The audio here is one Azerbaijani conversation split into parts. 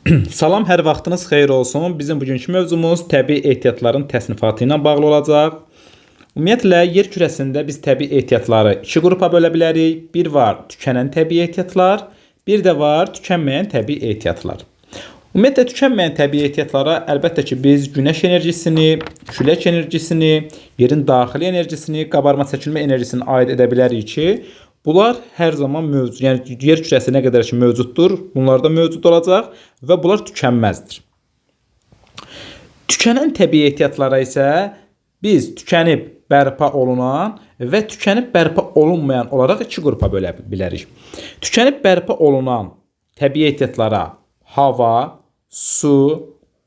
Salam, hər vaxtınız xeyir olsun. Bizim bugünkü mövzumuz təbii ehtiyatların təsnifatı ilə bağlı olacaq. Ümumiyyətlə, yer kürəsində biz təbii ehtiyatları iki qrupa bölə bilərik. Bir var tükənən təbii ehtiyatlar, bir də var tükənməyən təbii ehtiyatlar. Ümumiyyətlə, tükənməyən təbii ehtiyatlara əlbəttə ki, biz günəş enerjisini, külək enerjisini, yerin daxili enerjisini, qabarma çəkilmə enerjisini aid edə bilərik ki, bunlar hər zaman mövcud, yəni yer kürəsi nə qədər ki mövcuddur, bunlar da mövcud olacaq və bunlar tükənməzdir. Tükənən təbii ehtiyatlara isə biz tükənib bərpa olunan və tükənib bərpa olunmayan olaraq iki qrupa bölə bilərik. Tükənib bərpa olunan təbii ehtiyatlara hava, su,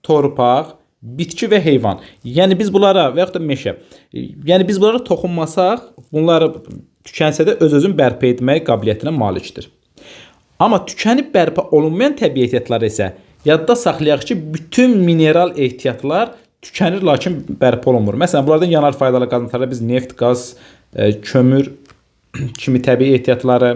torpaq, bitki və heyvan. Yəni biz bunlara və yaxud da meşə. Yəni biz bunlara toxunmasaq, bunları tükənsə də öz-özün bərpa etmək qabiliyyətinə malikdir. Amma tükənib bərpa olunmayan təbii ehtiyatlar isə yadda saxlayaq ki, bütün mineral ehtiyatlar tükənir, lakin bərpa olunmur. Məsələn, bunlardan yanar faydalı qazıntılara biz neft, qaz, kömür kimi təbii ehtiyatları,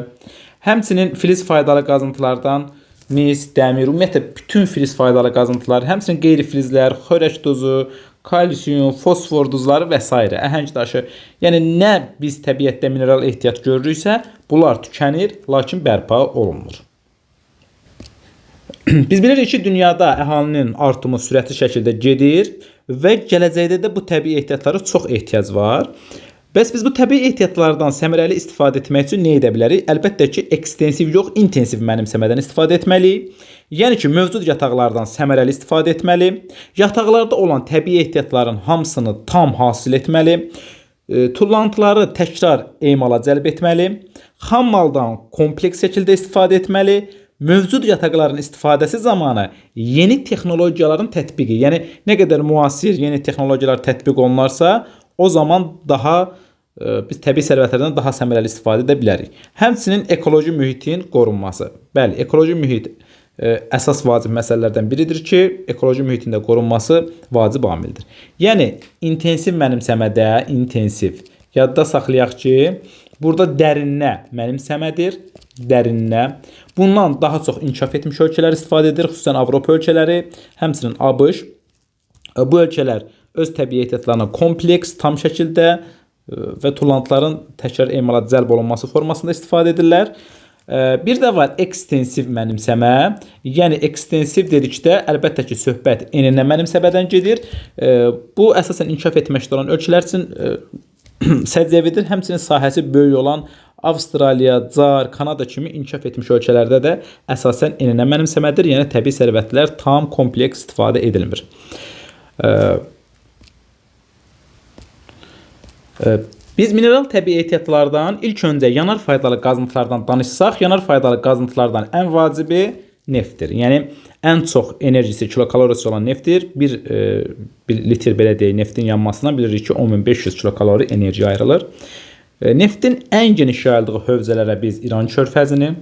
həmçinin filiz faydalı qazıntılardan mis, dəmir, ümumiyyətlə bütün filiz faydalı qazıntılar, həmçinin qeyri-filizlər, xörək tozu, kalsium, fosfor duzları və s. əhəng daşı. Yəni nə biz təbiətdə mineral ehtiyat görürüksə, bunlar tükənir, lakin bərpa olunmur. Biz bilirik ki, dünyada əhalinin artımı sürətli şəkildə gedir və gələcəkdə də bu təbii ehtiyatlara çox ehtiyac var. Bəs biz bu təbii ehtiyatlardan səmərəli istifadə etmək üçün nə edə bilərik? Əlbəttə ki, ekstensiv yox, intensiv mənimsəmədən istifadə etməliyik. Yəni ki, mövcud yataqlardan səmərəli istifadə etməli. Yataqlarda olan təbii ehtiyatların hamısını tam hasil etməli. Tullantıları təkrar emala cəlb etməli. Xam maldan kompleks şəkildə istifadə etməli. Mövcud yataqların istifadəsi zamanı yeni texnologiyaların tətbiqi, yəni nə qədər müasir yeni texnologiyalar tətbiq olunarsa, o zaman daha biz təbii sərvətlərdən daha səmərəli istifadə edə bilərik. Həmçinin ekoloji mühitin qorunması. Bəli, ekoloji mühit əsas vacib məsələlərdən biridir ki, ekoloji mühitin də qorunması vacib amildir. Yəni intensiv mənimsəmədə, yadda saxlayaq ki, burada dərinə mənimsəmədir, dərinə. Bundan daha çox inkişaf etmiş ölkələr istifadə edir, xüsusən Avropa ölkələri, həmçinin ABŞ. Bu ölkələr öz təbii ehtiyatlarına kompleks, tam şəkildə və tullantıların təkrar emala cəlb olunması formasında istifadə edirlər. Bir də var ekstensiv mənimsəmə. Yəni ekstensiv dedikdə əlbəttə ki, söhbət enine mənimsəmədən gedir. Bu əsasən inkişaf etməkdə olan ölkələr üçün səciyyəvidir. Həmçinin sahəsi böyük olan Avstraliya, Car, Kanada kimi inkişaf etmiş ölkələrdə də əsasən enine mənimsəmədir. Yəni təbii sərvətlər tam kompleks istifadə edilmir. Biz mineral təbii ehtiyatlardan ilk öncə yanar faydalı qazıntılardan danışsaq, yanar faydalı qazıntılardan ən vacibi neftdir. Yəni ən çox enerjisi, kilokalorisi olan neftdir. Bir litr belə deyək, neftin yanmasından bilirik ki, 10.500 kilokalori enerji ayrılır. Neftin ən geniş yayıldığı hövzələrə biz İran körfəzini,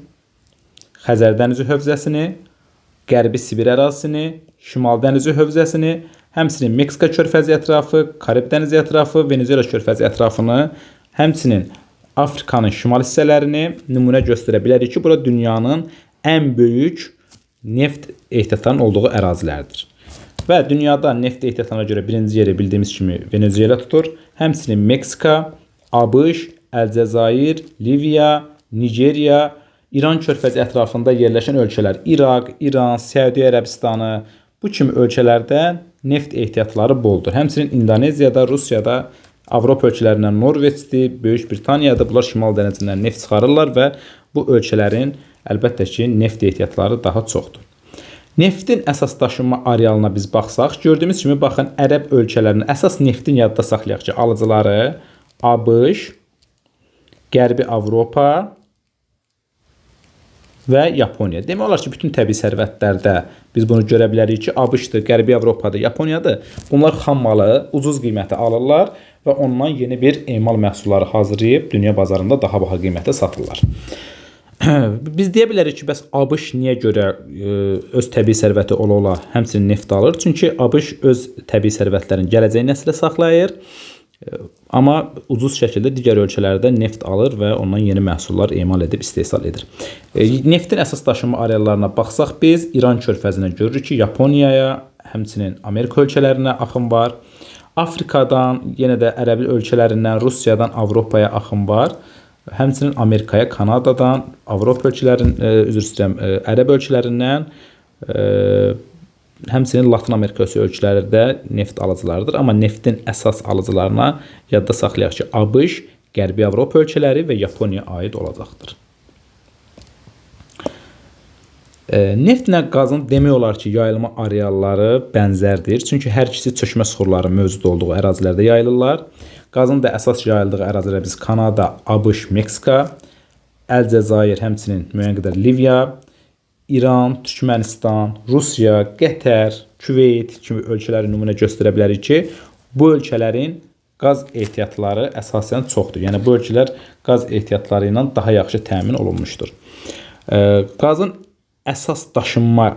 Xəzər dənizi hövzəsini, Qərbi Sibir ərazisini, Şimal dənizi hövzəsini, həmçinin Meksika körfəzi ətrafı, Karib dənizi ətrafı, Venezuela körfəzi ətrafını, həmçinin Afrikanın şimal hissələrini nümunə göstərə bilərik ki, bura dünyanın ən böyük neft ehtiyatlarının olduğu ərazilərdir. Və dünyada neft ehtiyatlarına görə birinci yeri bildiyimiz kimi Venezuela tutur. Həmçinin Meksika, ABŞ, Əlcəzair, Liviya, Nigeriya, İran körfəzi ətrafında yerləşən ölkələr, İraq, İran, Səudiyyə Ərəbistanı, bu kimi ölkələrdə neft ehtiyatları boldur. Həmçinin İndoneziyada, Rusiyada, Avropa ölkələrindən Norveçdir, Böyük Britaniyada bunlar şimal dənizindən neft çıxarırlar və bu ölkələrin əlbəttə ki, neft ehtiyatları daha çoxdur. Neftin əsas daşınma arealına biz baxsaq, gördüyümüz kimi baxın, ərəb ölkələrinin əsas neftin yadda saxlayaq ki, alıcıları ABŞ, Qərbi Avropa və Yaponiya. Demək olar ki, bütün təbii sərvətlərdə biz bunu görə bilərik ki, ABŞ-dır, Qərbi Avropadır, Yaponiyadır. Bunlar xam malı ucuz qiymətə alırlar və ondan yeni bir emal məhsulları hazırlayıb dünya bazarında daha baha qiymətə satırlar. Biz deyə bilərik ki, bəs ABŞ niyə görə öz təbii sərvəti ola-ola həmçinin neft alır? Çünki ABŞ öz təbii sərvətlərini gələcək nəslə saxlayır. Amma ucuz şəkildə digər ölkələrdə neft alır və ondan yeni məhsullar emal edib istehsal edir. Neftin əsas daşınma areallarına baxsaq biz İran körfəzindən görürük ki, Yaponiyaya, həmçinin Amerika ölkələrinə axın var. Afrikadan, yenə də ərəbi ölkələrindən, Rusiyadan Avropaya axın var. Həmçinin Amerikaya, Kanadadan, Avropa ərəb ölkələrindən, həmçinin Latin Amerikası ölkələri də neft alıcılarıdır. Amma neftin əsas alıcılarına yadda saxlayaq ki, ABŞ, Qərbi Avropa ölkələri və Yaponiya aid olacaqdır. Neftlə qazın demək olar ki, yayılma arealları bənzərdir. Çünki hər ikisi çökmə süxurları mövcud olduğu ərazilərdə yayılırlar. Qazın da əsas yayıldığı ərazilər biz Kanada, ABŞ, Meksika, Əlcəzair, həmçinin müəyyən qədər Liviya, İran, Türkmənistan, Rusiya, Qətər, Küveyt kimi ölkələri nümunə göstərə bilərik ki, bu ölkələrin qaz ehtiyatları əsasən çoxdur. Yəni bu ölkələr qaz ehtiyatları ilə daha yaxşı təmin olunmuşdur. Qazın əsas daşınma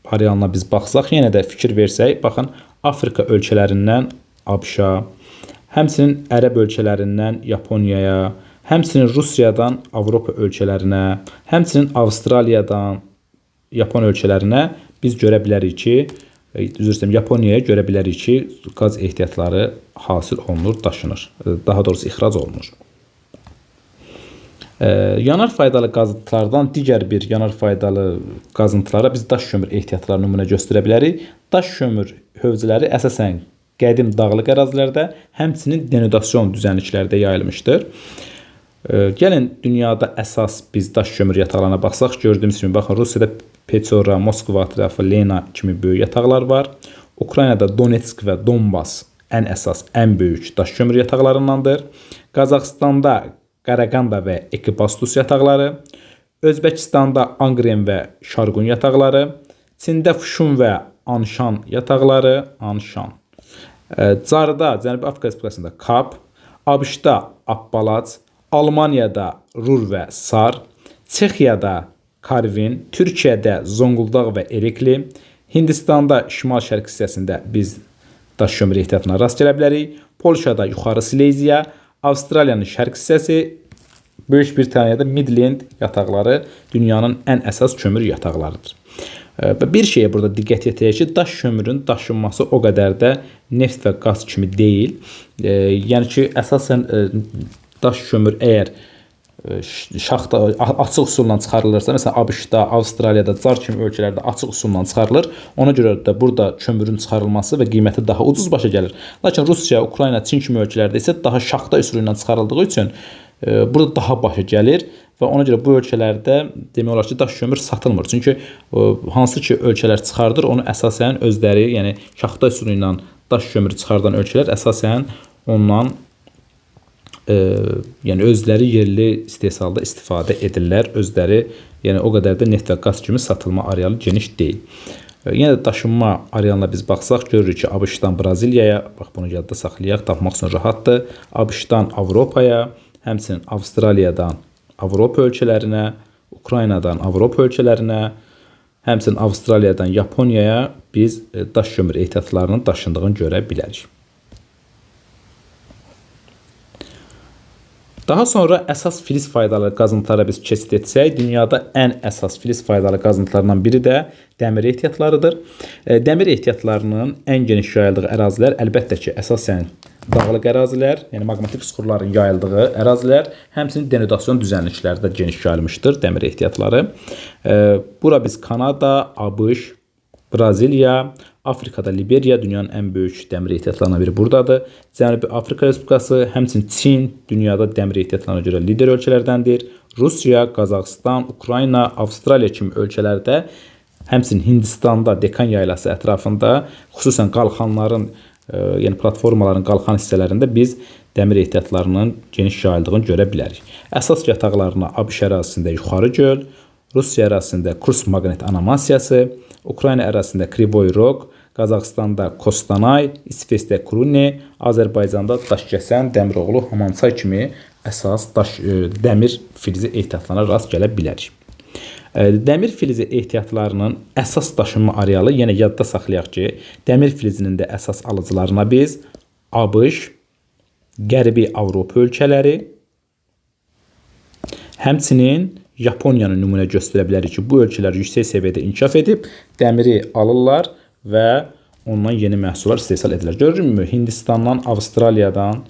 arealına biz baxsaq, yenə də fikir versək, baxın Afrika ölkələrindən ABŞ-a, həmçinin ərəb ölkələrindən Yaponiyaya, həmçinin Rusiyadan Avropa ölkələrinə, həmçinin Avstraliyadan Yapon ölkələrinə biz görə bilərik ki, Yaponiyaya görə bilərik ki, qaz ehtiyatları hasil olunur, daşınır. Daha doğrusu ixrac olunur. Yanar faydalı qazıntılardan digər bir yanar faydalı qazıntılara biz daş kömür ehtiyatları nümunə göstərə bilərik. Daş kömür hövzələri əsasən qədim dağlıq ərazilərdə, həmçinin denudasyon düzənliklərdə yayılmışdır. Gəlin dünyada əsas biz daş kömür yataqlarına baxsaq, gördüyümüz kimi baxın Rusiyada Peçora, Moskva ətrafı, Lena kimi böyük yataqlar var. Ukraynada Donetsk və Donbas ən əsas, ən böyük daş kömür yataqlarındandır. Qazaxıstanda Qaraqanda və Ekibastus yataqları, Özbəkistanda Angren və Şarqun yataqları, Çində Fuşun və Anshan yataqları, Carda, Cənubi Afrika Respublikasında Kap, ABŞ-da Appalaç, Almaniyada Rur və Sar, Çexiyada Karvin, Türkiyədə Zonguldaq və Erikli, Hindistanda şimal-şərq hissəsində biz daş kömür ehtiyatına rast gələ bilərik, Polşada Yuxarı Sileziya, Avstraliyanın şərq hissəsi, Böyük Britaniyada Midland yataqları dünyanın ən əsas kömür yataqlarıdır. Bir şeyə burada diqqət yetirir ki, daş kömürün daşınması o qədər də neft və qaz kimi deyil. Yəni ki, əsasən daş kömür əgər şaxta açıq üsulla çıxarılırsa, məsələn ABŞ-da, Avstraliyada, Car kimi ölkələrdə açıq üsulla çıxarılır. Ona görə də burada kömürün çıxarılması və qiyməti daha ucuz başa gəlir. Lakin Rusiya, Ukrayna, Çin kimi ölkələrdə isə daha şaxta üsulu ilə çıxarıldığı üçün burada daha başa gəlir və ona görə bu ölkələrdə demək olar ki, daş kömür satılmır. Çünki hansı ki ölkələr çıxardır, onu əsasən özləri, yəni şaxta üsulu ilə daş kömürü çıxardan ölkələr əsasən ondan yəni özləri yerli istehsalda istifadə edirlər. Özləri, yəni o qədər də neft və qaz kimi satılma arealı geniş deyil. Yenə də daşınma arealına biz baxsaq, görürük ki, ABŞ-dan Braziliyaya, bax bunu yadda saxlayaq, tapmaq üçün rahatdır. ABŞ-dan Avropaya, həmçinin Avstraliyadan Avropa ölkələrinə, Ukraynadan Avropa ölkələrinə, həmçinin Avstraliyadan Yaponiyaya biz daş kömür ehtiyatlarının daşındığını görə bilərik. Daha sonra əsas filiz faydalı qazıntılara biz keçid etsək, dünyada ən əsas filiz faydalı qazıntılarından biri də dəmir ehtiyatlarıdır. Dəmir ehtiyatlarının ən geniş yayıldığı ərazilər əlbəttə ki, əsasən dağlıq ərazilər, yəni maqmatik süxurların yayıldığı ərazilər, həmçinin denudasyon düzənliklərdə geniş yayılmışdır dəmir ehtiyatları. Bura biz Kanada, ABŞ, Braziliya, Afrikada Liberiya dünyanın ən böyük dəmir ehtiyatlarından biri buradadır. Cənubi Afrika Respublikası, həmçinin Çin dünyada dəmir ehtiyatlarına görə lider ölkələrdəndir. Rusiya, Qazaxıstan, Ukrayna, Avstraliya kimi ölkələrdə, həmçinin Hindistanda Dekan yaylası ətrafında, xüsusən qalxanların, yəni platformaların qalxan hissələrində biz dəmir ehtiyatlarının geniş yayıldığını görə bilərik. Əsas yataqlarına ABŞ ərazisində Yuxarı göl, Rusiya ərazisində Kursk maqnit anomasiyası, Ukrayna ərazisində Krivoy Rog, Qazaxıstanda Kostanay, İsveçdə Kruni, Azərbaycanda Daşkəsən, Dəmiroğlu, Hamançay kimi əsas dəmir filizi ehtiyatlarına rast gələ bilərik. Dəmir filizi ehtiyatlarının əsas daşınma arealı, yenə yadda saxlayaq ki, dəmir filizinin də əsas alıcılarına biz ABŞ, Qərbi Avropa ölkələri, həmçinin Yaponiyanı nümunə göstərə bilərik ki, bu ölkələr yüksək səviyyədə inkişaf edib, dəmiri alırlar və ondan yeni məhsullar istehsal edilir. Görürmü? Hindistandan, Avstraliyadan,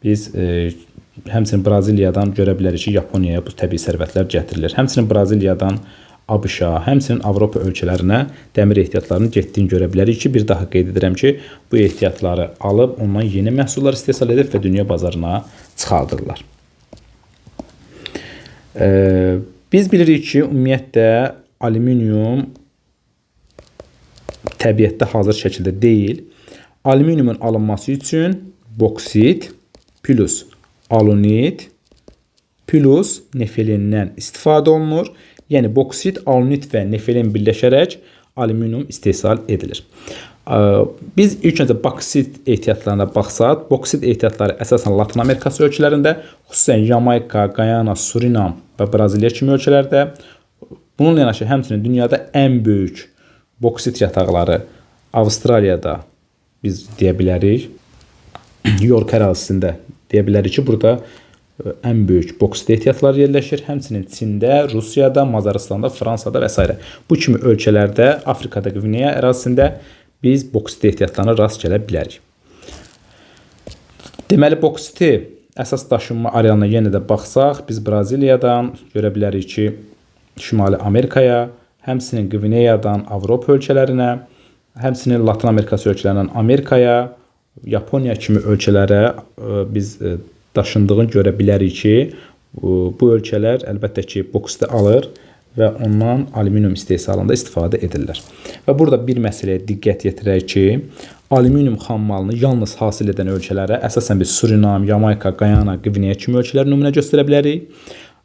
biz həmçinin Braziliyadan görə bilərik ki, Yaponiyaya bu təbii sərvətlər gətirilir. Həmçinin Braziliyadan ABŞ-a, həmçinin Avropa ölkələrinə dəmir ehtiyatlarının getdiyini görə bilərik ki, bir daha qeyd edirəm ki, bu ehtiyatları alıb ondan yeni məhsullar istehsal edib və dünya bazarına çıxardırlar. Biz bilirik ki, ümumiyyətlə alüminium təbiətdə hazır şəkildə deyil. Alüminiumun alınması üçün boksit plus alunit plus nefelindən istifadə olunur. Yəni boksit, alunit və nefelin birləşərək alüminium istehsal edilir. Biz ilk öncə boksit ehtiyatlarına baxsaq, boksit ehtiyatları əsasən Latin Amerikası ölkələrində, xüsusən Yamayka, Guyana, Surinam və Braziliya kimi ölkələrdə. Bununla yanaşı həmçinin dünyada ən böyük boksit yataqları Avstraliyada biz deyə bilərik. York ərazisində deyə bilərik ki, burada ən böyük boksit ehtiyatları yerləşir. Həmçinin Çində, Rusiyada, Macaristanda, Fransada və s. Bu kimi ölkələrdə, Afrikada, Qvineya ərazisində biz boksit ehtiyatlarına rast gələ bilərik. Deməli, boksiti əsas daşınma arealına yenə də baxsaq, biz Braziliyadan görə bilərik ki, Şimali Amerikaya, həmçinin Qvineyadan Avropa ölkələrinə, həmçinin Latin Amerikası ölkələrindən Amerikaya, Yaponiya kimi ölkələrə biz daşındığını görə bilərik ki, bu ölkələr əlbəttə ki, boksiti alır və ondan alüminium istehsalında istifadə edirlər. Və burada bir məsələyə diqqət yetirək ki, alüminium xammalını yalnız hasil edən ölkələrə, əsasən biz Surinam, Yamayka, Guyana, Qvineya kimi ölkələr nümunə göstərə bilərik.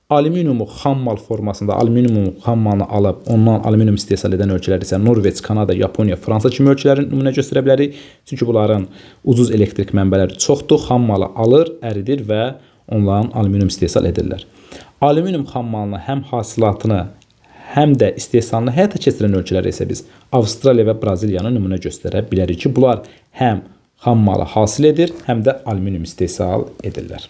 Alüminiumu xammal formasında alüminium xammalını alıb ondan alüminium istehsal edən ölkələr isə Norveç, Kanada, Yaponiya, Fransa kimi ölkələrin nümunə göstərə bilərik. Çünki bunların ucuz elektrik mənbələri çoxdur, xammalı alır, əridir və onların alüminium istehsal edirlər. Alüminium xammalını həm hasilatını, həm də istehsalını həyata keçirən ölkələr isə biz Avstraliya və Braziliyanı nümunə göstərə bilərik ki, bunlar həm xammalı hasil edir, həm də alüminium istehsal edirlər.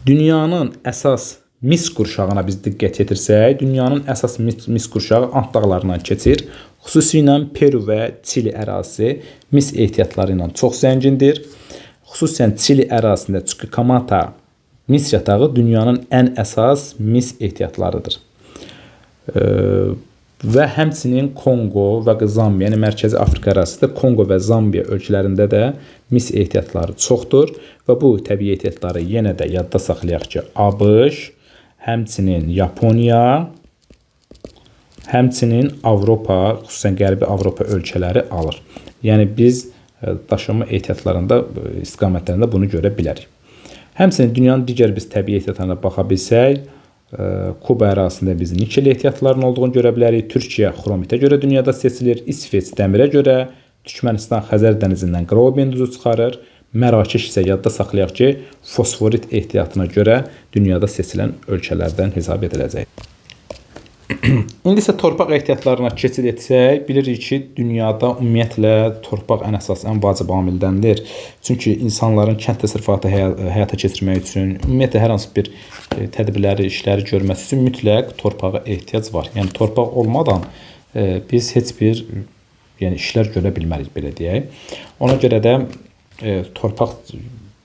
Dünyanın əsas mis qurşağına biz diqqət yetirsək, dünyanın əsas mis qurşağı Ant dağlarından keçir. Xüsusilə Peru və Çili ərazisi mis ehtiyatları ilə çox zəngindir. Xüsusən Çili ərazisində Chuquicamata mis yatağı dünyanın ən əsas mis ehtiyatlarıdır. Və həmçinin Kongo və Zambiya, yəni Mərkəzi Afrika ərazisində Kongo və Zambiya ölkələrində də mis ehtiyatları çoxdur və bu təbii ehtiyatları yenə də yadda saxlayaq ki, ABŞ, həmçinin Yaponiya, həmçinin Avropa, xüsusən Qərbi Avropa ölkələri alır. Yəni biz daşınma ehtiyatlarında, istiqamətlərində bunu görə bilərik. Həmçinin dünyanın digər biz təbii ehtiyatlarına baxa bilsək, Kuba ərazisində biz nikel ehtiyatlarının olduğunu görə bilərik. Türkiyə xromitə görə dünyada seçilir. İsveç dəmirə görə, Türkmənistan Xəzər dənizindən qırov benduzu çıxarır. Mərakeş isə yadda saxlayaq ki, fosforit ehtiyatına görə dünyada seçilən ölkələrdən hesab ediləcək. İndi isə torpaq ehtiyatlarına keçid etsək, bilirik ki, dünyada ümumiyyətlə torpaq ən əsas, ən vacib amildəndir. Çünki insanların kənd təsərrüfatı həyata keçirmək üçün, ümumiyyətlə hər hansı bir tədbirləri, işləri görməsi üçün mütləq torpağa ehtiyac var. Yəni torpaq olmadan biz heç bir işlər görə bilmərik, belə deyək. Ona görə də torpaq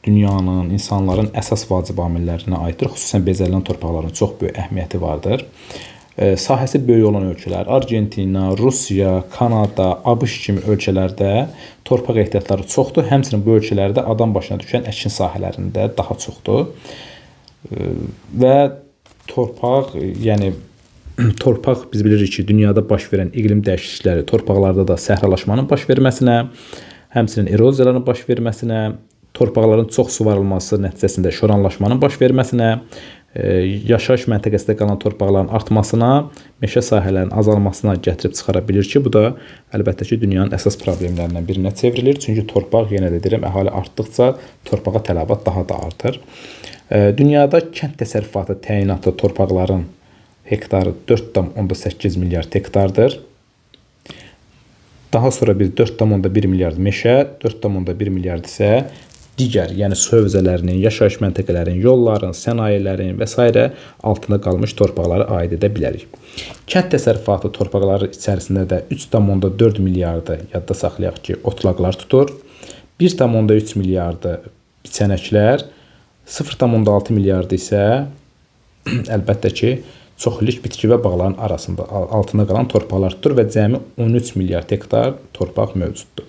dünyanın, insanların əsas vacib amillərinə aiddir. Xüsusən bezərilən torpaqların çox böyük əhəmiyyəti vardır. Sahəsi böyük olan ölkələr, Argentina, Rusiya, Kanada, ABŞ kimi ölkələrdə torpaq ehtiyatları çoxdur. Həmçinin bu ölkələrdə adam başına düşən əkin sahələrində daha çoxdur. Və torpaq, yəni torpaq biz bilirik ki, dünyada baş verən iqlim dəyişiklikləri, torpaqlarda da səhralaşmanın baş verməsinə, həmçinin eroziyaların baş verməsinə, torpaqların çox suvarılması nəticəsində şoranlaşmanın baş verməsinə, yaşayış məntəqəsində qalan torpaqların artmasına, meşə sahələrinin azalmasına gətirib çıxara bilir ki, bu da əlbəttə ki, dünyanın əsas problemlərindən birinə çevrilir. Çünki torpaq, yenə də deyirəm, əhali artdıqca torpağa tələbat daha da artır. Dünyada kənd təsərrüfatı təyinatı torpaqların hektarı 4,8 milyard hektardır. Daha sonra bir 4,1 milyard meşə, 4,1 milyard isə digər, yəni su hövzələrinin, yaşayış məntəqələrinin, yolların, sənayelerin və s. altında qalmış torpaqlara aid edə bilərik. Kənd təsərrüfatı torpaqları içərisində də 3,4 milyardı yadda saxlayaq ki, otlaqlar tutur. 1,3 milyardı biçənəklər, 0,6 milyardı isə əlbəttə ki, çoxillik bitki və bağların arasında altında qalan torpaqlar tutur və cəmi 13 milyard hektar torpaq mövcuddur.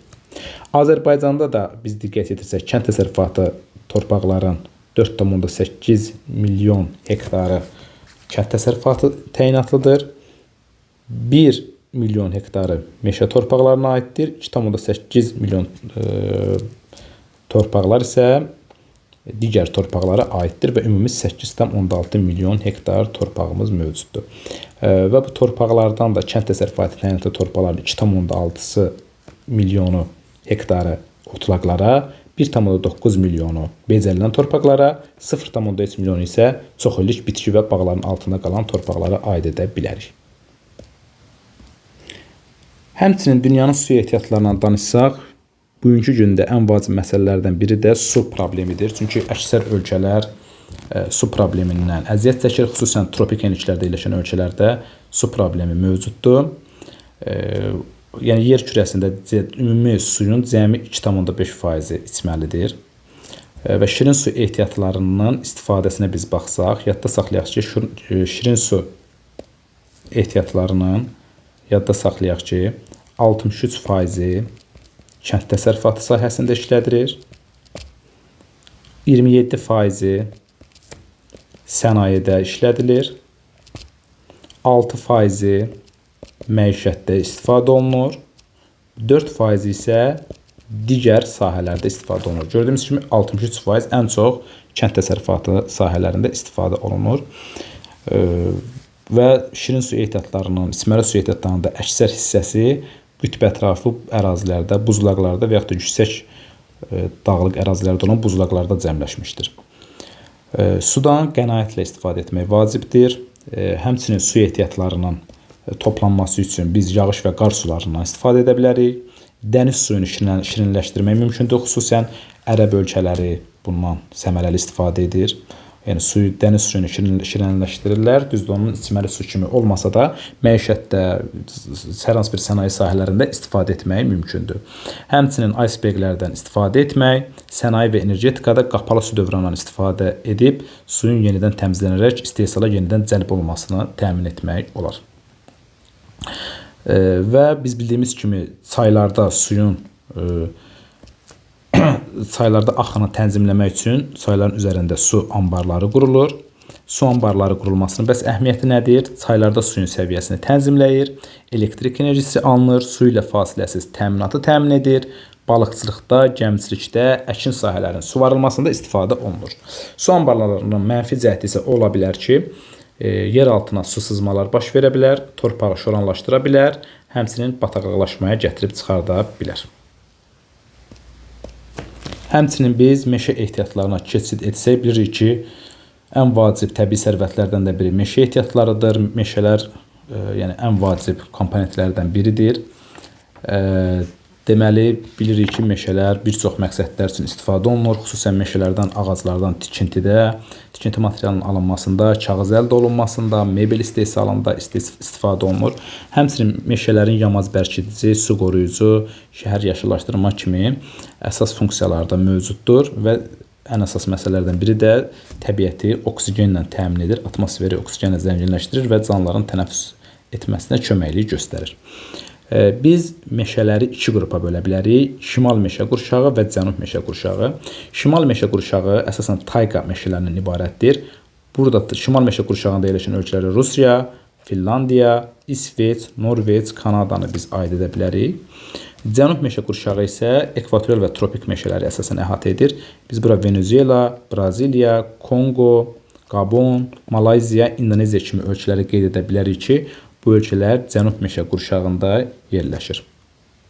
Azərbaycanda da biz diqqət yetirsək, kənd təsərrüfatı torpaqların 4,8 milyon hektarı kənd təsərrüfatı təyinatlıdır. 1 milyon hektarı meşə torpaqlarına aiddir. 2,8 milyon torpaqlar isə digər torpaqlara aiddir və ümumi 8,6 milyon hektar torpağımız mövcuddur. Və bu torpaqlardan da kənd təsərrüfatı təyinatlı torpaqların 2,6 milyonu hektarı otlaqlara, 1,9 milyonu becərilən torpaqlara, 0,3 milyonu isə çoxillik bitki və bağların altında qalan torpaqlara aid edə bilərik. Həmçinin dünyanın su ehtiyatlarından danışsaq, bugünkü gündə ən vacib məsələlərdən biri də su problemidir. Çünki əksər ölkələr su problemindən əziyyət çəkir, xüsusən tropik enliklərdə yerləşən ölkələrdə su problemi mövcuddur. Yəni yer kürəsində ümumi suyun cəmi 2,5% içməlidir. Və şirin su ehtiyatlarının istifadəsinə biz baxsaq, yadda saxlayaq ki, şirin su ehtiyatlarının 63% kənd təsərrüfatı sahəsində işlədilir. 27% sənayedə işlədilir. 6% məişətdə istifadə olunur. 4% isə digər sahələrdə istifadə olunur. Gördüyümüz kimi 63% ən çox kənd təsərrüfatı sahələrində istifadə olunur. Və şirin su ehtiyatlarının, içməli su ehtiyatlarının da əksər hissəsi qütb ətrafı ərazilərdə, buzlaqlarda və yaxud da yüksək dağlıq ərazilərdə olan buzlaqlarda cəmləşmişdir. Sudan qənaətlə istifadə etmək vacibdir. Həmçinin su ehtiyatlarının toplanması üçün biz yağış və qar sularından istifadə edə bilərik. Dəniz suyunu şirinləşdirmək mümkündür. Xüsusən ərəb ölkələri bundan səmərəli istifadə edir. Yəni dəniz suyunu şirinləşdirirlər. Düzdür, onun içməli su kimi olmasa da məişətdə, hər hansı bir sənaye sahələrində istifadə etmək mümkündür. Həmçinin iceberglərdən istifadə etmək, sənaye və energetikada qapalı su dövranından istifadə edib suyun yenidən təmizlənərək istehsala yenidən cəlb olunmasını təmin etmək olar. Və biz bildiyimiz kimi çaylarda çaylarda axını tənzimləmək üçün çayların üzərində su anbarları qurulur. Su anbarları qurulmasının bəs əhəmiyyəti nədir? Çaylarda suyun səviyyəsini tənzimləyir, elektrik enerjisi alınır, su ilə fasiləsiz təminatı təmin edir, balıqçılıqda, gəmiçilikdə, əkin sahələrinin suvarılmasında istifadə olunur. Su anbarlarının mənfi cəhəti isə ola bilər ki, yer altına su sızmalar baş verə bilər, torpağı şoranlaşdıra bilər, həmçinin bataqlıqlaşmaya gətirib çıxarda bilər. Həmçinin biz meşə ehtiyatlarına keçid etsək, bilirik ki, ən vacib təbii sərvətlərdən də biri meşə ehtiyatlarıdır. Meşələr yəni ən vacib komponentlərdən biridir. Deməli, bilirik ki, meşələr bir çox məqsədlər üçün istifadə olunur. Xüsusən meşələrdən, ağaclardan tikintidə, tikinti materialının alınmasında, kağız əldə olunmasında, mebel istehsalında istifadə olunur. Həmçinin meşələrin yamaz bərkidici, su qoruyucu, şəhər yaşıllaşdırma kimi əsas funksiyaları da mövcuddur və ən əsas məsələlərdən biri də təbiəti oksigenlə təmin edir, atmosferi oksigenlə zənginləşdirir və canlıların tənəffüs etməsinə köməklik göstərir. Biz meşələri iki qrupa bölə bilərik. Şimal meşə qurşağı və cənub meşə qurşağı. Şimal meşə qurşağı əsasən tayqa meşələrindən ibarətdir. Burada şimal meşə qurşağında yerləşən ölkələri Rusiya, Finlandiya, İsveç, Norveç, Kanadanı biz aid edə bilərik. Cənub meşə qurşağı isə ekvatorial və tropik meşələri əsasən əhatə edir. Biz bura Venezuela, Braziliya, Kongo, Gabon, Malayziya, İndoneziya kimi ölkələri qeyd edə bilərik ki, bu ölkələr cənub meşə qurşağında yerləşir.